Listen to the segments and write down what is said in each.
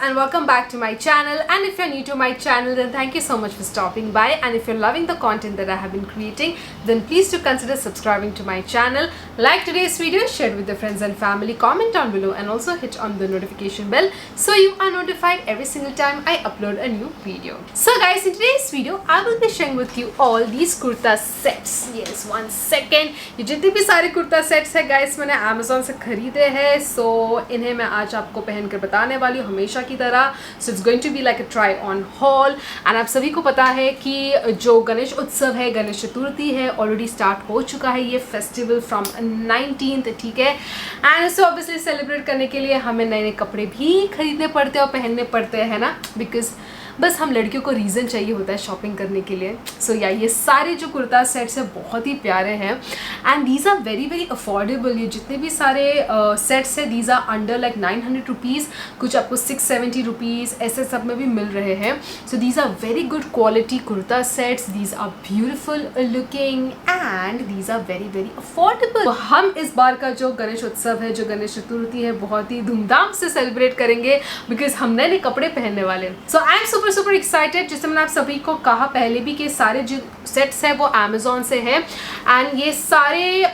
And welcome back to my channel. And if you're new to my channel, then thank you so much for stopping by. And if you're loving the content that I have been creating, then please do consider subscribing to my channel. Like today's video, share it with your friends and family, comment down below, and also hit on the notification bell so you are notified every single time I upload a new video. So guys, in today's video I will be sharing with you all these kurta sets. Yes, one second. ये जितने भी सारे kurta sets है guys मैंने Amazon से खरीदे हैं, सो इन्हें मैं आज आपको पहनकर बताने वाली हूँ हमेशा की तरह. So it's going to be like a try on haul. एंड आप सभी को पता है कि जो गणेश उत्सव है, गणेश चतुर्थी है, ऑलरेडी स्टार्ट हो चुका है ये फेस्टिवल फ्रॉम 19th, ठीक है. एंड सो ऑब्वियसली सेलिब्रेट करने के लिए हमें नए नए कपड़े भी खरीदने पड़ते हैं और पहनने पड़ते हैं ना, बिकॉज बस हम लड़कियों को रीज़न चाहिए होता है शॉपिंग करने के लिए. सो या ये सारे जो कुर्ता सेट्स हैं बहुत ही प्यारे हैं and these are very very affordable. ये जितने भी सारे सेट्स हैं these are under like 900 rupees, कुछ आपको 670 रुपीज़ ऐसे सब में भी मिल रहे हैं. So these are very good quality kurta sets. These are beautiful looking and these are very very affordable. हम इस बार का जो गणेश उत्सव है, जो गणेश चतुर्थी है, बहुत ही धूमधाम से सेलिब्रेट करेंगे बिकॉज हम नए नए कपड़े पहनने वाले हैं. सो आई एम सुपर एक्साइटेड. जैसे मैंने आप सभी को कहा पहले भी कि सारे जो सेट्स हैं वो Amazon से हैं एंड ये सारे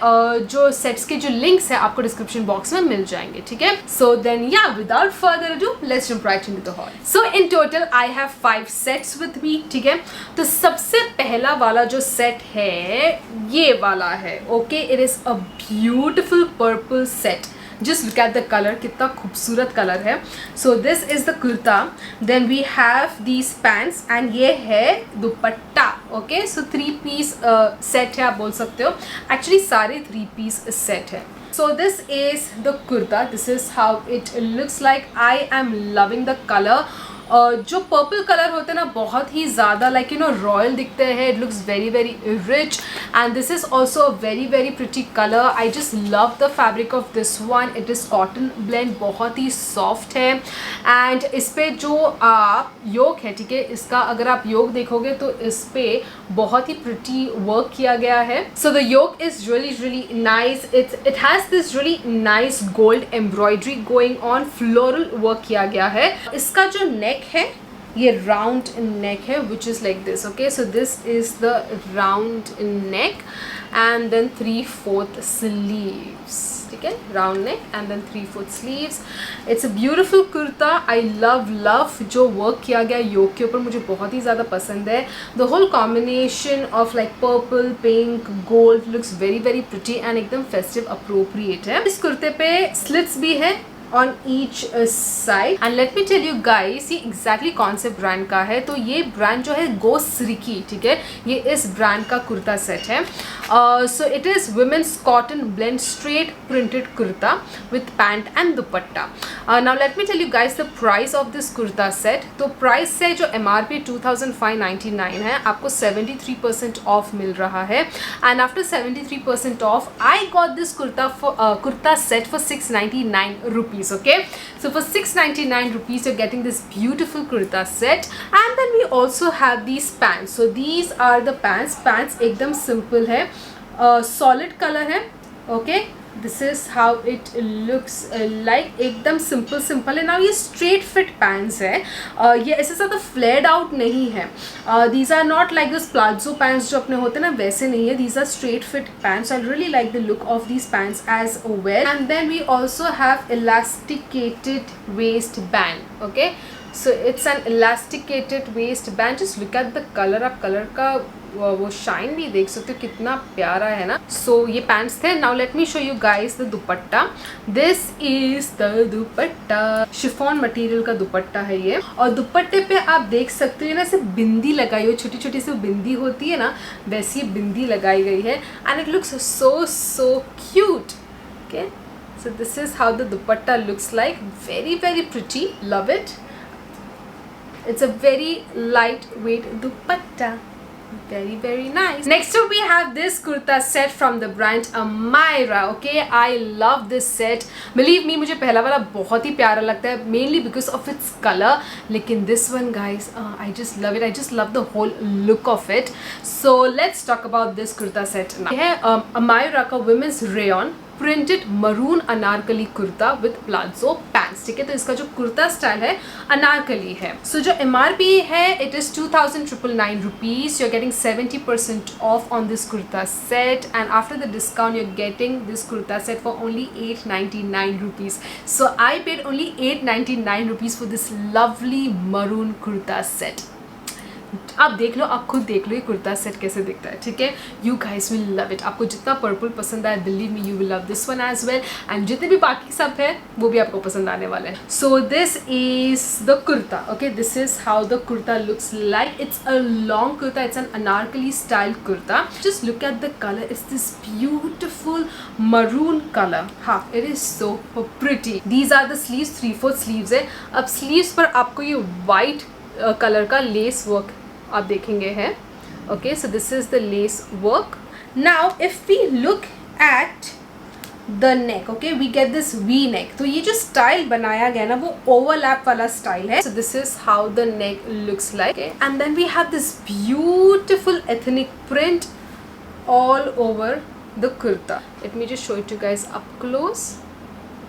जो सेट्स के जो लिंक्स हैं आपको डिस्क्रिप्शन बॉक्स में मिल जाएंगे, ठीक है. सो देन या without further ado let's jump right into the hall. So in total I have 5 sets with me, ठीक है. तो सबसे पहला वाला जो सेट है ये वाला है. Okay, it is a beautiful purple set. Just look at the color, कितना खूबसूरत कलर है. So this is the kurta. Then we have these pants and ये है दुपट्टा. Okay, so 3-piece set है, आप बोल सकते हो. Actually सारे 3-piece set है. So this is the kurta. This is how it looks like. I am loving the color. जो पर्पल कलर होते हैं ना बहुत ही ज़्यादा लाइक यू नो रॉयल दिखते हैं. It looks very very rich and this is also a very very pretty colour. I just love the fabric of this one. It is cotton blend, बहुत ही soft है and इस पर जो आप योक है, ठीक है, इसका अगर आप योक देखोगे तो इस पर बहुत ही प्रिटी वर्क किया गया है. So the yoke is really really nice. It has this really nice gold embroidery going on, floral work किया गया है. इसका जो नेक है ये राउंड नेक है which is like this. Okay, so this is the round neck and then 3/4 sleeves, ठीक है. Round neck and then 3/4 sleeves. It's a beautiful kurta. I love जो वर्क किया गया योक के ऊपर मुझे बहुत ही ज़्यादा पसंद है. The whole combination of like purple, pink, gold looks very very pretty and एकदम फेस्टिव अप्रोप्रिएट है. इस कुर्ते पे स्लिट्स भी है on each side and let me tell you guys ये exactly कौन से ब्रांड का है. तो ये ब्रांड जो है गोसरिकी, ठीक है, ये इस ब्रांड का कुर्ता सेट है. So it is women's cotton blend straight printed kurta with pant and dupatta. Now let me tell you guys the price of this kurta set. तो प्राइस से जो MRP 2599 है आपको 73% ऑफ मिल रहा है and after 73% of I got this kurta set for 699 rupees. Okay, so for 699 rupees you're getting this beautiful kurta set and then we also have these pants. So these are the pants एकदम simple है, solid color है. Okay, this is how it looks like. एकदम simple है. नाउ ये straight fit pants है. ये ऐसे ज़्यादा फ्लेयर्ड आउट नहीं है. These are not like this palazzo pants जो अपने होते हैं ना, वैसे नहीं है. These are straight fit pants. I really like the look of these pants as well. And then we also have elasticated waist band. Okay, so it's an elasticated waist band. just look at the color. आप colour का वो shine भी देख सकते हो कितना प्यारा है ना. सो ये पैंट्स थे. Now let me show you guys the dupatta. This is the dupatta. Chiffon material का दुपट्टा है ये और दुपट्टे पे आप देख सकते हो ना ऐसे बिंदी लगाई हो, छोटी छोटी सी बिंदी होती है ना, वैसी बिंदी लगाई गई है and it looks so cute. Okay, so this is how the dupatta looks like. Very very pretty, love it. It's a very lightweight dupatta. very nice. Next up we have this kurta set from the brand Amira. Okay, I love this set. Believe me, मुझे पहला वाला बहुत ही प्यारा लगता है, mainly because of its color. लेकिन this one guys, I just love it. I just love the whole look of it. So let's talk about this kurta set now. ये है Amira का women's rayon printed maroon Anarkali kurta with palazzo pants. ठीक है, तो इसका जो kurta style है अनारकली है. सो जो MRP है it is 2,999 rupees. You are getting 70% off on this kurta set and after the discount you are getting this kurta set for only 899 rupees. So I paid only 899 rupees for this lovely maroon kurta set. आप देख लो, आप खुद देख लो ये kurta set कैसे दिखता है. ठीक है, you guys will love it. आपको जितना पर्पल पसंद आया, believe me you will love this one as well. And जितने भी बाकी सब है वो भी आपको पसंद आने वाले हैं. So this is the kurta. Okay, this is how the kurta looks like. It's a long kurta. It's an Anarkali style kurta. Just look at the colour. It's this beautiful maroon colour. हाँ, it is so pretty. These are the sleeves. 3/4 sleeves है. अब sleeves पर आपको ये white colour का lace work आप देखेंगे है. Okay, so this is the lace work. Now if we look at the neck, okay, we get this V neck. तो ये जो स्टाइल बनाया गया ना वो ओवरलैप वाला स्टाइल है. So this is how the neck looks like. And then we have this beautiful ethnic print all over the kurta. Let me just show it you guys up close.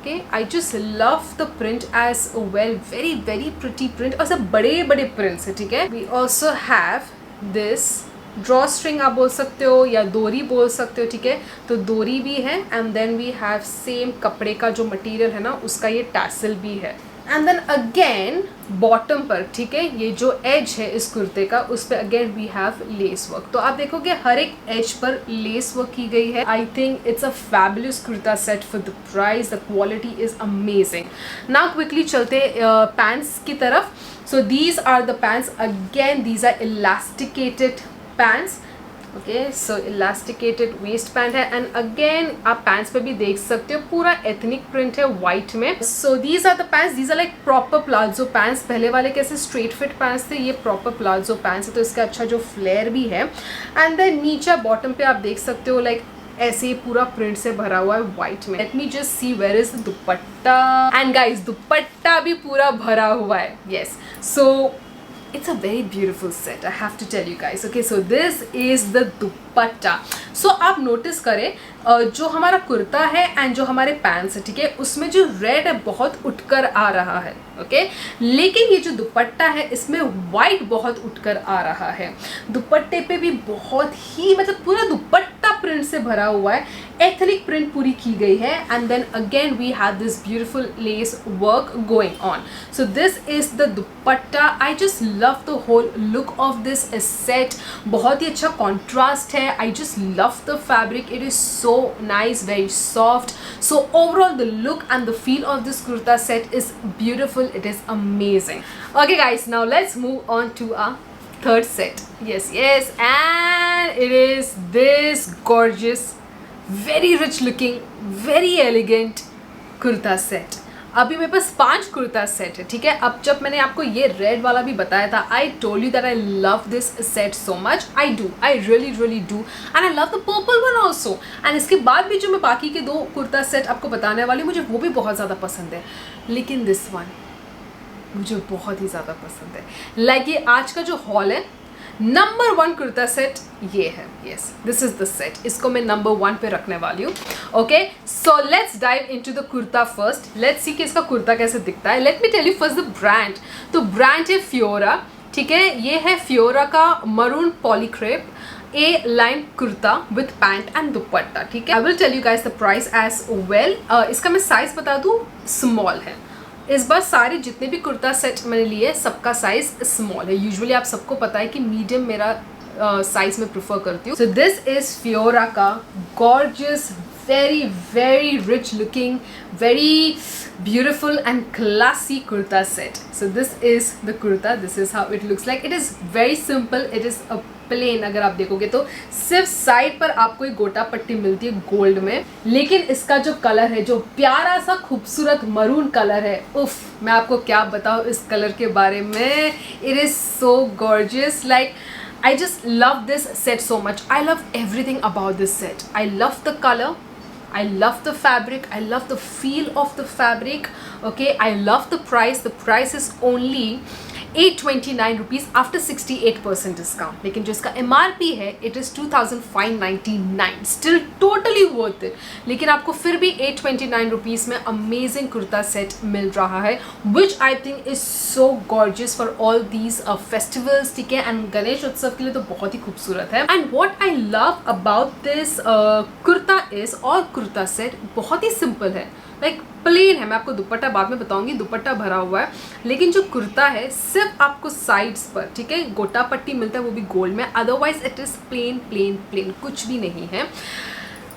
Okay, I just love the print as well. Very pretty print. और सब बड़े बड़े prints है. ठीक है, we also have this draw string आप बोल सकते हो या डोरी बोल सकते हो. ठीक है, तो डोरी भी है and then we have same कपड़े का जो मटेरियल है ना उसका ये टैसल भी है. एंड देन अगेन बॉटम पर, ठीक है, ये जो एज है इस कुर्ते का उस पर again we have lace work. तो आप देखोगे हर एक एज पर लेस वर्क की गई है. I think it's a fabulous kurta set for the price. The quality is amazing. Now quickly चलते पैंट्स की तरफ. So these are the pants. Again these are elasticated pants. Okay, so elasticated waist pant है and again आप pants पे भी देख सकते हो पूरा एथनिक प्रिंट है वाइट में. So these are the pants. These are like proper palazzo pants. पहले वाले कैसे स्ट्रेट फिट पैंट्स थे, ये प्रॉपर प्लाजो पैंट्स है. तो इसका अच्छा जो फ्लेयर भी है. एंड देन नीचे बॉटम पे आप देख सकते हो लाइक ऐसे ही पूरा प्रिंट से भरा हुआ है वाइट में. Let me just see where is the dupatta. And guys dupatta भी पूरा भरा हुआ है. Yes, so it's a very beautiful set, I have to tell you guys. Okay, so this is the dupatta. So आप नोटिस करें जो हमारा कुर्ता है एंड जो हमारे पैंट्स है, ठीक है, उसमें जो रेड है बहुत उठकर आ रहा है. ओके, लेकिन ये जो दुपट्टा है इसमें वाइट बहुत उठकर आ रहा है. दुपट्टे पे भी बहुत ही मतलब पूरा दुपट्टा प्रिंट से भरा हुआ है. एथनिक प्रिंट पूरी की गई है and then again we have this beautiful lace work going on. So this is the dupatta. I just love the whole look of this set. बहुत ही अच्छा कॉन्ट्रास्ट है. I just love the fabric. It is so nice, very soft. So overall the look and the feel of this kurta set is beautiful. It is amazing. Okay guys, now let's move on to our third set. Yes, and it is this gorgeous, very rich looking, very elegant kurta set. अभी मेरे पास 5 kurta set है. ठीक है, अब जब मैंने आपको ये रेड वाला भी बताया था, I told you that I love this set so much. I really do and I love the purple one also. And इसके बाद भी जो मैं बाकी के 2 कुर्ता सेट आपको बताने वाली हूँ, मुझे वो भी बहुत ज़्यादा पसंद है. लेकिन दिस वन मुझे बहुत ही ज़्यादा पसंद है. लाइक ये आज का जो हॉल है, नंबर 1 कुर्ता सेट ये है. Yes, this is the set. इसको मैं नंबर 1 पे रखने वाली हूँ. Okay, so let's dive into the kurta first. Let's see कि इसका कुर्ता कैसे दिखता है. Let me tell you first the brand. तो ब्रांड है फियोरा. ठीक है, ये है फियोरा का maroon polycrepe A line kurta with pant and dupatta. ठीक है, I will tell you guys the price as well. इसका मैं साइज बता दूँ, स्मॉल है. इस बार सारे जितने भी कुर्ता सेट मैंने लिए सबका साइज स्मॉल है. यूजुअली आप सबको पता है कि मीडियम मेरा साइज में प्रेफर करती हूँ. सो दिस इज फियोरा का gorgeous, very rich looking, very beautiful and classy kurta set. So this is the kurta. This is how it looks like. It is very simple. It is a plain. अगर आप देखोगे तो सिर्फ side पर आपको एक गोटा पट्टी मिलती है गोल्ड में. लेकिन इसका जो कलर है, जो प्यारा सा खूबसूरत मरून कलर है, उफ, मैं आपको क्या बताऊँ इस कलर के बारे में. It is so gorgeous. Like I just love this set so much. I love everything about this set. I love the color, I love the fabric, I love the feel of the fabric. Okay, I love the price. The price is only 829 rupees after 68% discount. लेकिन जो इसका MRP है it is 2599. Still totally worth it. लेकिन आपको फिर भी 829 rupees में amazing kurta set मिल रहा है, which I think is so gorgeous for all these festivals. ठीक है, एंड गणेश उत्सव के लिए तो बहुत ही खूबसूरत है. And what I love about this kurta is, और कुर्ता सेट बहुत ही सिंपल है, लाइक प्लेन है. मैं आपको दुपट्टा बाद में बताऊंगी, दुपट्टा भरा हुआ है. लेकिन जो कुर्ता है सिर्फ आपको साइड्स पर, ठीक है, गोटा पट्टी मिलता है, वो भी गोल्ड में. Otherwise it is plain plain plain, कुछ भी नहीं है.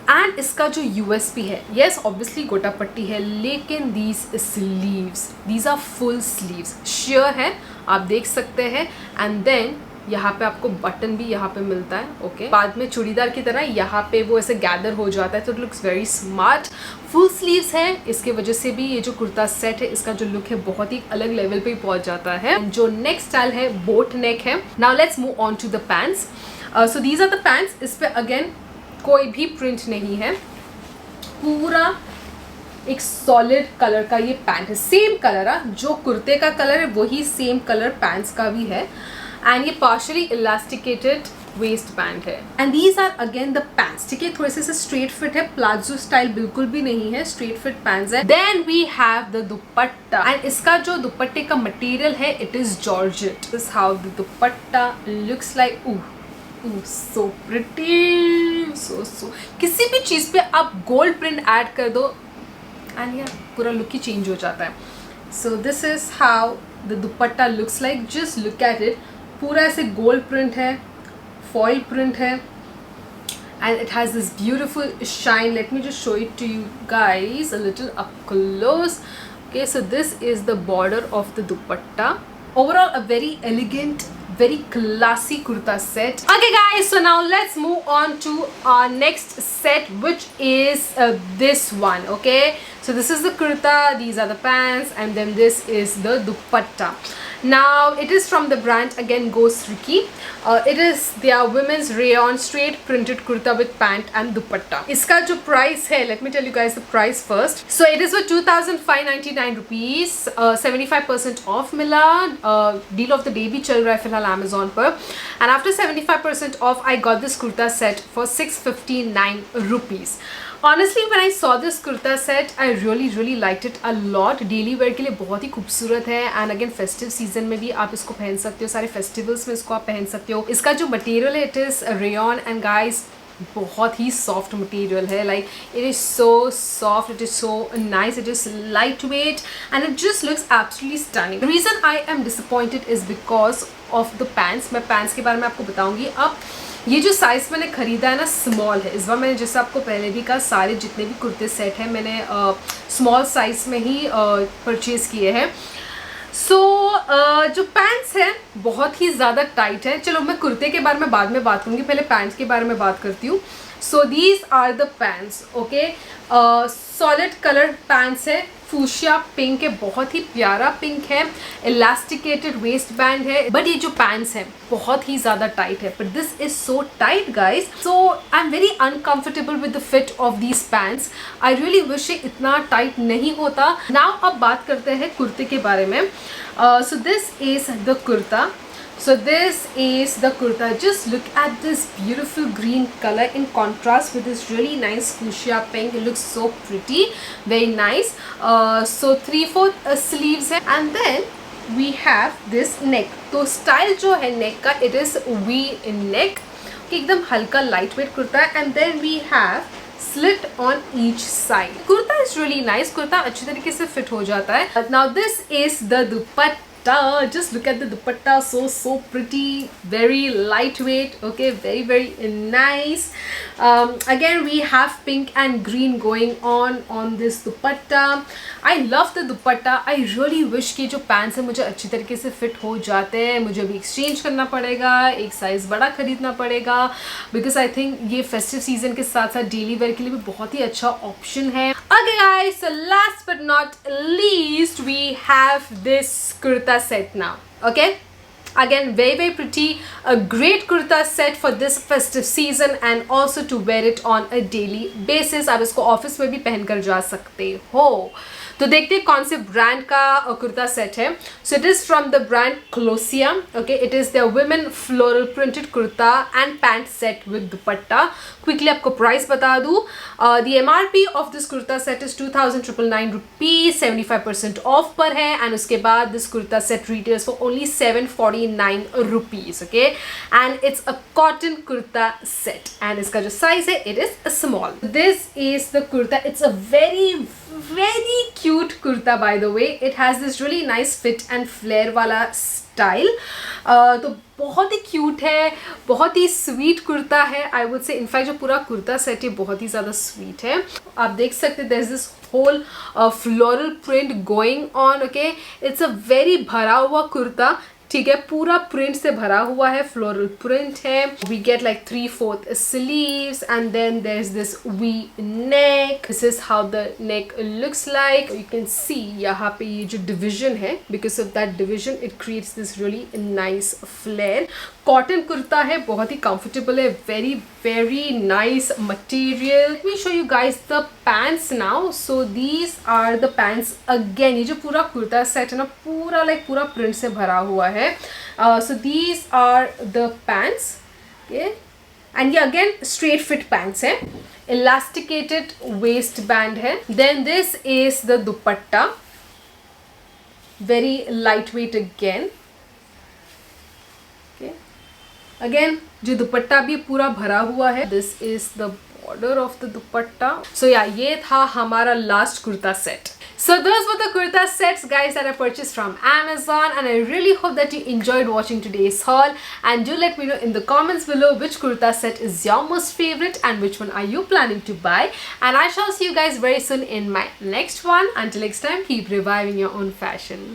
एंड इसका जो USP है, येस ऑब्वियसली गोटा पट्टी है, लेकिन these sleeves, these are full sleeves, sheer है, आप देख सकते हैं. एंड देन यहाँ पे आपको बटन भी यहाँ पे मिलता है. ओके, बाद में चूड़ीदार की तरह यहाँ पे वो ऐसे गैदर हो जाता है, तो it looks very smart. Full sleeves है, इसके वजह से भी ये जो कुर्ता सेट है इसका जो लुक है बहुत ही अलग लेवल पे पहुंच जाता है. जो नेक्स्ट स्टाइल है बोट नेक है. Now let's move on to the pants. So these are the pants. इस पे अगेन कोई भी प्रिंट नहीं है, पूरा एक सॉलिड कलर का ये पैंट है. सेम कलर है, जो कुर्ते का कलर है वही सेम कलर पैंट्स का भी है. एंड ये पार्शली इलास्टिकेटेड वेस्ट बैंड है. And these are again the pants. ठीक है, थोड़े से स्ट्रेट फिट है, प्लाजो स्टाइल बिल्कुल भी नहीं है, स्ट्रेट फिट पैंट्स है. Then we have the dupatta. And इसका जो दुपट्टे का मटेरियल है it is georgette. This how the dupatta looks like. So pretty, so किसी भी चीज़ पे आप गोल्ड प्रिंट ऐड कर दो एंड यार पूरा लुक ही चेंज हो जाता है. So this is how the dupatta looks like. Just look at it. पूरा ऐसे गोल्ड प्रिंट है, फॉइल प्रिंट है, and it has this beautiful shine. Let me just show it to you guys a little up close. Okay, so this is the border of the dupatta. Overall a very elegant, very classy kurta set. Okay guys, so now let's move on to our next set, which is this one. Okay, so this is the kurta, these are the pants, and then this is the dupatta. Now it is from the brand again Ghost Ricky. It is their women's rayon straight printed kurta with pant and dupatta. इसका जो price है, let me tell you guys the price first. So it is for 2599 rupees. 75% off मिला. Deal of the day भी चल रहा है फिलहाल Amazon पर. And after 75% off, I got this kurta set for 659 rupees. Honestly, when I saw this kurta set, I really liked it a lot. Daily wear के लिए बहुत ही खूबसूरत है. एंड अगेन फेस्टिव सीजन में भी आप इसको पहन सकते हो, सारे फेस्टिवल्स में इसको आप पहन सकते हो. इसका जो मटेरियल है it is rayon. And guys बहुत ही सॉफ्ट मटेरियल है. Like it is so soft, it is so nice, it is light weight, and it just looks absolutely stunning. The reason I am disappointed is because of the pants. मैं pants के बारे में आपको बताऊँगी. अब ये जो साइज़ मैंने ख़रीदा है ना, स्मॉल है. इस बार मैंने जैसे आपको पहले भी कहा, सारे जितने भी कुर्ते सेट हैं मैंने स्मॉल साइज़ में ही परचेज़ किए हैं. सो जो पैंट्स हैं बहुत ही ज़्यादा टाइट है. चलो मैं कुर्ते के बारे में बाद में बात करूँगी, पहले पैंट्स के बारे में बात करती हूँ. So these are the pants. Okay, solid colour pants है, फूशिया पिंक है, बहुत ही प्यारा पिंक है, इलास्टिकेटेड वेस्ट बैंड है. बट ये जो पैंट्स है बहुत ही ज़्यादा टाइट है. But this is so tight guys, so I am very uncomfortable with the fit of these pants. I really wish ये इतना टाइट नहीं होता. नाउ अब बात करते हैं कुर्ते के बारे में. सो this is the kurta. So this is the kurta. Just look at this beautiful green color in contrast with this really nice fuchsia pink. It looks so pretty, very nice. So 3/4 sleeves है, and then we have this neck. तो style जो है neck का it is V neck. एकदम हल्का lightweight kurta है, and then we have slit on each side. Kurta is really nice. Kurta अच्छी तरीके से fit हो जाता है. Now this is the dupatta. Just look at the dupatta, so pretty, very lightweight. Okay, very nice. Again we have pink and green going on this dupatta. I love the dupatta. I really wish कि जो pants है मुझे अच्छी तरीके से fit हो जाते हैं. मुझे अभी एक्सचेंज करना पड़ेगा, एक साइज़ बड़ा खरीदना पड़ेगा, बिकॉज आई थिंक ये फेस्टिव सीजन के साथ साथ डेली वेयर के लिए भी बहुत ही अच्छा ऑप्शन है. Okay guys, so last but not least we have this kurta set now. Okay, Again, very pretty, a great kurta set for this festive season and also to wear it on a daily basis. आप इसको office में भी पहनकर जा सकते हो. तो देखते हैं कौन से ब्रांड का कुर्ता सेट है. So it is from the brand Klosia. Okay, it is the women floral printed kurta and pant set with dupatta. Quickly आपको प्राइस बता दूँ. The MRP of this kurta set is 2,999 rupees. 75% off पर है. एंड उसके बाद this kurta set retails for only 749 rupees. Okay, and it's a cotton kurta set and इसका जो size है it is small. This is the kurta. It's a very cute kurta, by the way. It has this really nice fit and flare वाला style. तो बहुत ही cute है, बहुत ही sweet kurta है. I would say in fact जो पूरा कुर्ता सेट है बहुत ही ज़्यादा स्वीट है. आप देख सकते हैं there is this whole floral print going on. Okay, it's a very भरा हुआ कुर्ता. ठीक है, पूरा प्रिंट से भरा हुआ है, फ्लोरल प्रिंट है. We get like 3/4 sleeves and then there is this V neck. This is how the neck looks like. You can see यहाँ पे ये जो डिविजन है, because of that division it creates this really nice flare. Cotton kurta है, बहुत ही comfortable है, very very nice material. Let me show you guys the pants now. So these are the pants. Again ये जो पूरा kurta set है ना, पूरा पूरा प्रिंट से भरा हुआ है. So these are the pants. Okay, and ये again straight fit pants है. Elasticated waistband है. Then this is the dupatta. Very lightweight again. Okay, again जो दुपट्टा भी पूरा भरा हुआ है. This is the border of the dupatta. So yeah, ये था हमारा last kurta set. So those were the kurta sets, guys, that I purchased from Amazon, and I really hope that you enjoyed watching today's haul. And do let me know in the comments below which kurta set is your most favorite and which one are you planning to buy. And I shall see you guys very soon in my next one. Until next time, keep reviving your own fashion.